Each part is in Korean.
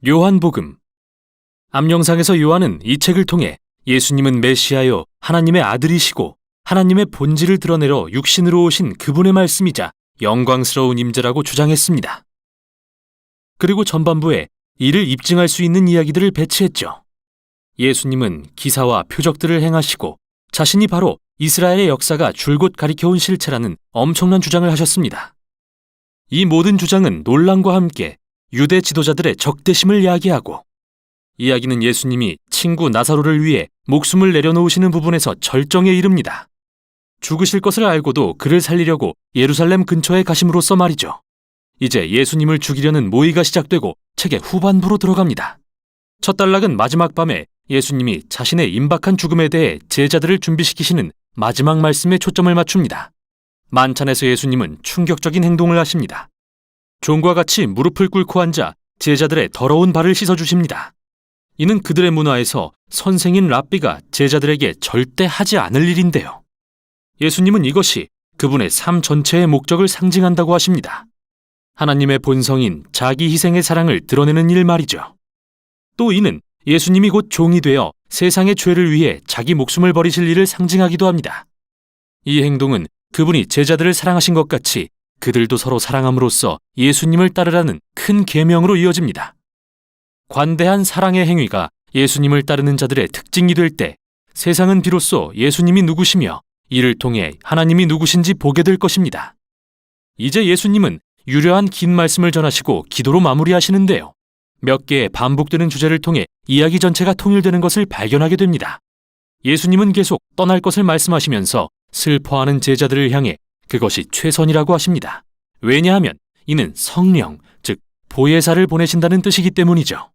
요한복음. 앞영상에서 요한은 이 책을 통해 예수님은 메시아요 하나님의 아들이시고 하나님의 본질을 드러내러 육신으로 오신 그분의 말씀이자 영광스러운 임재라고 주장했습니다. 그리고 전반부에 이를 입증할 수 있는 이야기들을 배치했죠. 예수님은 기사와 표적들을 행하시고 자신이 바로 이스라엘의 역사가 줄곧 가리켜온 실체라는 엄청난 주장을 하셨습니다. 이 모든 주장은 논란과 함께 유대 지도자들의 적대심을 야기하고, 이야기는 예수님이 친구 나사로를 위해 목숨을 내려놓으시는 부분에서 절정에 이릅니다. 죽으실 것을 알고도 그를 살리려고 예루살렘 근처에 가심으로써 말이죠. 이제 예수님을 죽이려는 모의가 시작되고 책의 후반부로 들어갑니다. 첫 단락은 마지막 밤에 예수님이 자신의 임박한 죽음에 대해 제자들을 준비시키시는 마지막 말씀에 초점을 맞춥니다. 만찬에서 예수님은 충격적인 행동을 하십니다. 종과 같이 무릎을 꿇고 앉아 제자들의 더러운 발을 씻어주십니다. 이는 그들의 문화에서 선생인 랍비가 제자들에게 절대 하지 않을 일인데요. 예수님은 이것이 그분의 삶 전체의 목적을 상징한다고 하십니다. 하나님의 본성인 자기 희생의 사랑을 드러내는 일 말이죠. 또 이는 예수님이 곧 종이 되어 세상의 죄를 위해 자기 목숨을 버리실 일을 상징하기도 합니다. 이 행동은 그분이 제자들을 사랑하신 것 같이 그들도 서로 사랑함으로써 예수님을 따르라는 큰 계명으로 이어집니다. 관대한 사랑의 행위가 예수님을 따르는 자들의 특징이 될 때 세상은 비로소 예수님이 누구시며 이를 통해 하나님이 누구신지 보게 될 것입니다. 이제 예수님은 유려한 긴 말씀을 전하시고 기도로 마무리하시는데요. 몇 개의 반복되는 주제를 통해 이야기 전체가 통일되는 것을 발견하게 됩니다. 예수님은 계속 떠날 것을 말씀하시면서 슬퍼하는 제자들을 향해 그것이 최선이라고 하십니다. 왜냐하면 이는 성령, 즉 보혜사를 보내신다는 뜻이기 때문이죠.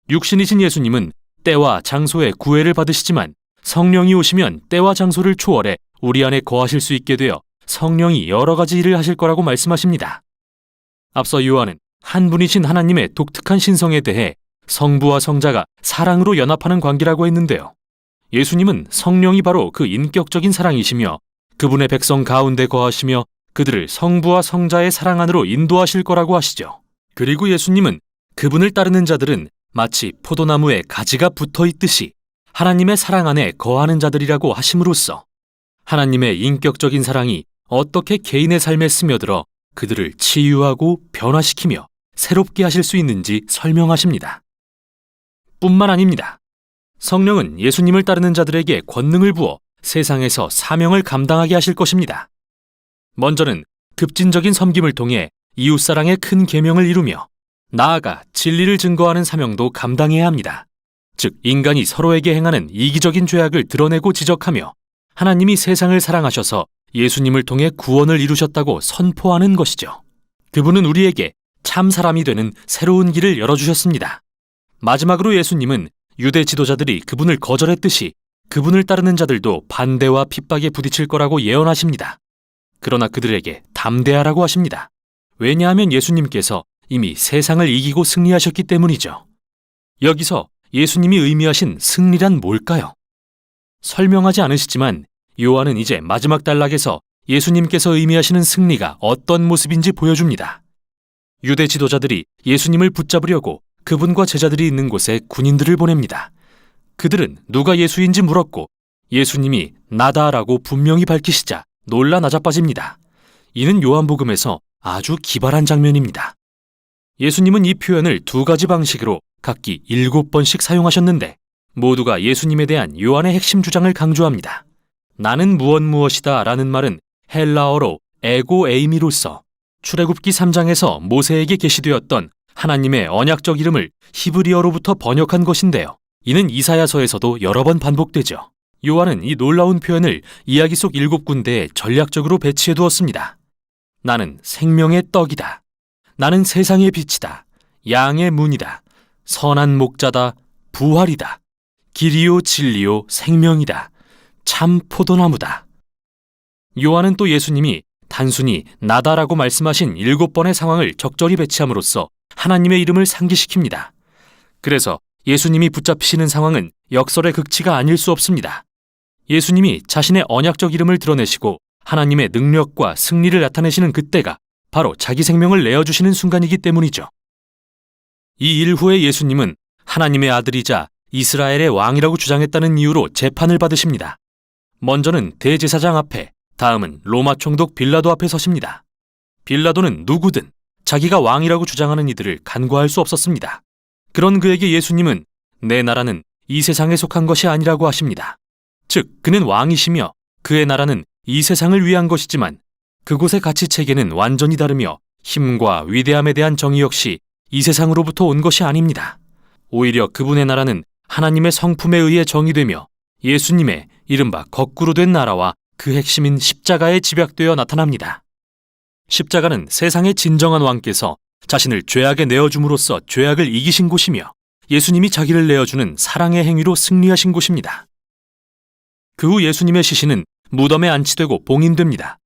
육신이신 예수님은 때와 장소에 구애를 받으시지만 성령이 오시면 때와 장소를 초월해 우리 안에 거하실 수 있게 되어 성령이 여러 가지 일을 하실 거라고 말씀하십니다. 앞서 요한은 한 분이신 하나님의 독특한 신성에 대해 성부와 성자가 사랑으로 연합하는 관계라고 했는데요. 예수님은 성령이 바로 그 인격적인 사랑이시며 그분의 백성 가운데 거하시며 그들을 성부와 성자의 사랑 안으로 인도하실 거라고 하시죠. 그리고 예수님은 그분을 따르는 자들은 마치 포도나무에 가지가 붙어 있듯이 하나님의 사랑 안에 거하는 자들이라고 하심으로써 하나님의 인격적인 사랑이 어떻게 개인의 삶에 스며들어 그들을 치유하고 변화시키며 새롭게 하실 수 있는지 설명하십니다. 뿐만 아닙니다. 성령은 예수님을 따르는 자들에게 권능을 부어 세상에서 사명을 감당하게 하실 것입니다. 먼저는 급진적인 섬김을 통해 이웃사랑의 큰 계명을 이루며 나아가 진리를 증거하는 사명도 감당해야 합니다. 즉 인간이 서로에게 행하는 이기적인 죄악을 드러내고 지적하며 하나님이 세상을 사랑하셔서 예수님을 통해 구원을 이루셨다고 선포하는 것이죠. 그분은 우리에게 참 사람이 되는 새로운 길을 열어주셨습니다. 마지막으로 예수님은 유대 지도자들이 그분을 거절했듯이 그분을 따르는 자들도 반대와 핍박에 부딪힐 거라고 예언하십니다. 그러나 그들에게 담대하라고 하십니다. 왜냐하면 예수님께서 이미 세상을 이기고 승리하셨기 때문이죠. 여기서 예수님이 의미하신 승리란 뭘까요? 설명하지 않으시지만 요한은 이제 마지막 단락에서 예수님께서 의미하시는 승리가 어떤 모습인지 보여줍니다. 유대 지도자들이 예수님을 붙잡으려고 그분과 제자들이 있는 곳에 군인들을 보냅니다. 그들은 누가 예수인지 물었고 예수님이 나다라고 분명히 밝히시자 놀라 나자빠집니다. 이는 요한복음에서 아주 기발한 장면입니다. 예수님은 이 표현을 두 가지 방식으로 각기 7번씩 사용하셨는데 모두가 예수님에 대한 요한의 핵심 주장을 강조합니다. 나는 무엇이다 라는 말은 헬라어로 에고 에이미로서 출애굽기 3장에서 모세에게 계시되었던 하나님의 언약적 이름을 히브리어로부터 번역한 것인데요. 이는 이사야서에서도 여러 번 반복되죠. 요한은 이 놀라운 표현을 이야기 속 7군데에 전략적으로 배치해 두었습니다. 나는 생명의 떡이다. 나는 세상의 빛이다. 양의 문이다. 선한 목자다. 부활이다. 길이요 진리요 생명이다. 참 포도나무다. 요한은 또 예수님이 단순히 나다라고 말씀하신 7번의 상황을 적절히 배치함으로써 하나님의 이름을 상기시킵니다. 그래서 예수님이 붙잡히시는 상황은 역설의 극치가 아닐 수 없습니다. 예수님이 자신의 언약적 이름을 드러내시고 하나님의 능력과 승리를 나타내시는 그때가 바로 자기 생명을 내어주시는 순간이기 때문이죠. 이 일 후에 예수님은 하나님의 아들이자 이스라엘의 왕이라고 주장했다는 이유로 재판을 받으십니다. 먼저는 대제사장 앞에, 다음은 로마 총독 빌라도 앞에 서십니다. 빌라도는 누구든 자기가 왕이라고 주장하는 이들을 간과할 수 없었습니다. 그런 그에게 예수님은 내 나라는 이 세상에 속한 것이 아니라고 하십니다. 즉, 그는 왕이시며 그의 나라는 이 세상을 위한 것이지만 그곳의 가치체계는 완전히 다르며 힘과 위대함에 대한 정의 역시 이 세상으로부터 온 것이 아닙니다. 오히려 그분의 나라는 하나님의 성품에 의해 정의되며 예수님의 이른바 거꾸로 된 나라와 그 핵심인 십자가에 집약되어 나타납니다. 십자가는 세상의 진정한 왕께서 자신을 죄악에 내어줌으로써 죄악을 이기신 곳이며 예수님이 자기를 내어주는 사랑의 행위로 승리하신 곳입니다. 그 후 예수님의 시신은 무덤에 안치되고 봉인됩니다.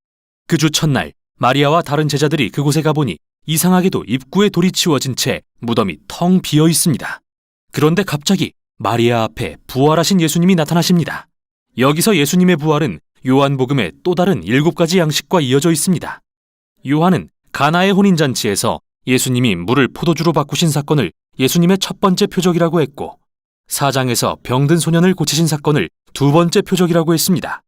그 주 첫날 마리아와 다른 제자들이 그곳에 가보니 이상하게도 입구에 돌이 치워진 채 무덤이 텅 비어 있습니다. 그런데 갑자기 마리아 앞에 부활하신 예수님이 나타나십니다. 여기서 예수님의 부활은 요한복음의 또 다른 7가지 양식과 이어져 있습니다. 요한은 가나의 혼인잔치에서 예수님이 물을 포도주로 바꾸신 사건을 예수님의 첫 번째 표적이라고 했고, 4장에서 병든 소년을 고치신 사건을 두 번째 표적이라고 했습니다.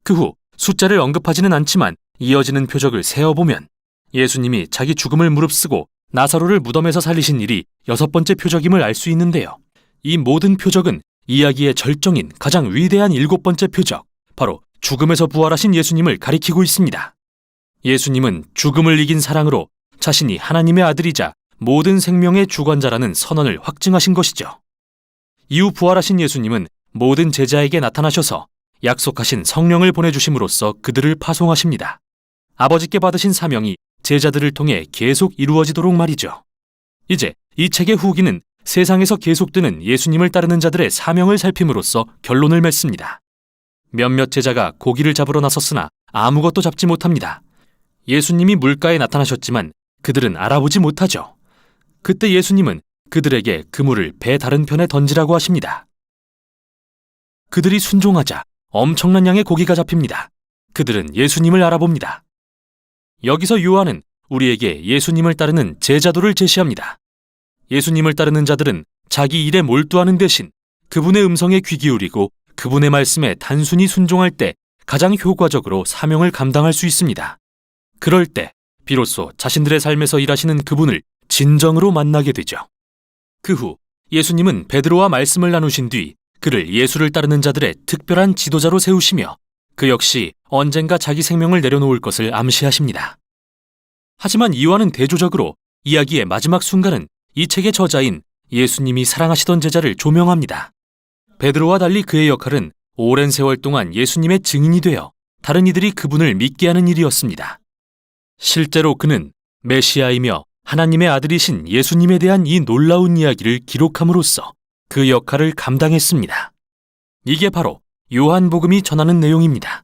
그 후 숫자를 언급하지는 않지만 이어지는 표적을 세어보면 예수님이 자기 죽음을 무릅쓰고 나사로를 무덤에서 살리신 일이 6번째 표적임을 알 수 있는데요. 이 모든 표적은 이야기의 절정인 가장 위대한 7번째 표적, 바로 죽음에서 부활하신 예수님을 가리키고 있습니다. 예수님은 죽음을 이긴 사랑으로 자신이 하나님의 아들이자 모든 생명의 주관자라는 선언을 확증하신 것이죠. 이후 부활하신 예수님은 모든 제자에게 나타나셔서 약속하신 성령을 보내주심으로써 그들을 파송하십니다. 아버지께 받으신 사명이 제자들을 통해 계속 이루어지도록 말이죠. 이제 이 책의 후기는 세상에서 계속되는 예수님을 따르는 자들의 사명을 살핌으로써 결론을 맺습니다. 몇몇 제자가 고기를 잡으러 나섰으나 아무것도 잡지 못합니다. 예수님이 물가에 나타나셨지만 그들은 알아보지 못하죠. 그때 예수님은 그들에게 그물을 배 다른 편에 던지라고 하십니다. 그들이 순종하자 엄청난 양의 고기가 잡힙니다. 그들은 예수님을 알아봅니다. 여기서 요한은 우리에게 예수님을 따르는 제자도를 제시합니다. 예수님을 따르는 자들은 자기 일에 몰두하는 대신 그분의 음성에 귀 기울이고 그분의 말씀에 단순히 순종할 때 가장 효과적으로 사명을 감당할 수 있습니다. 그럴 때 비로소 자신들의 삶에서 일하시는 그분을 진정으로 만나게 되죠. 그 후 예수님은 베드로와 말씀을 나누신 뒤 그를 예수를 따르는 자들의 특별한 지도자로 세우시며 그 역시 언젠가 자기 생명을 내려놓을 것을 암시하십니다. 하지만 이와는 대조적으로 이야기의 마지막 순간은 이 책의 저자인 예수님이 사랑하시던 제자를 조명합니다. 베드로와 달리 그의 역할은 오랜 세월 동안 예수님의 증인이 되어 다른 이들이 그분을 믿게 하는 일이었습니다. 실제로 그는 메시아이며 하나님의 아들이신 예수님에 대한 이 놀라운 이야기를 기록함으로써 그 역할을 감당했습니다. 이게 바로 요한복음이 전하는 내용입니다.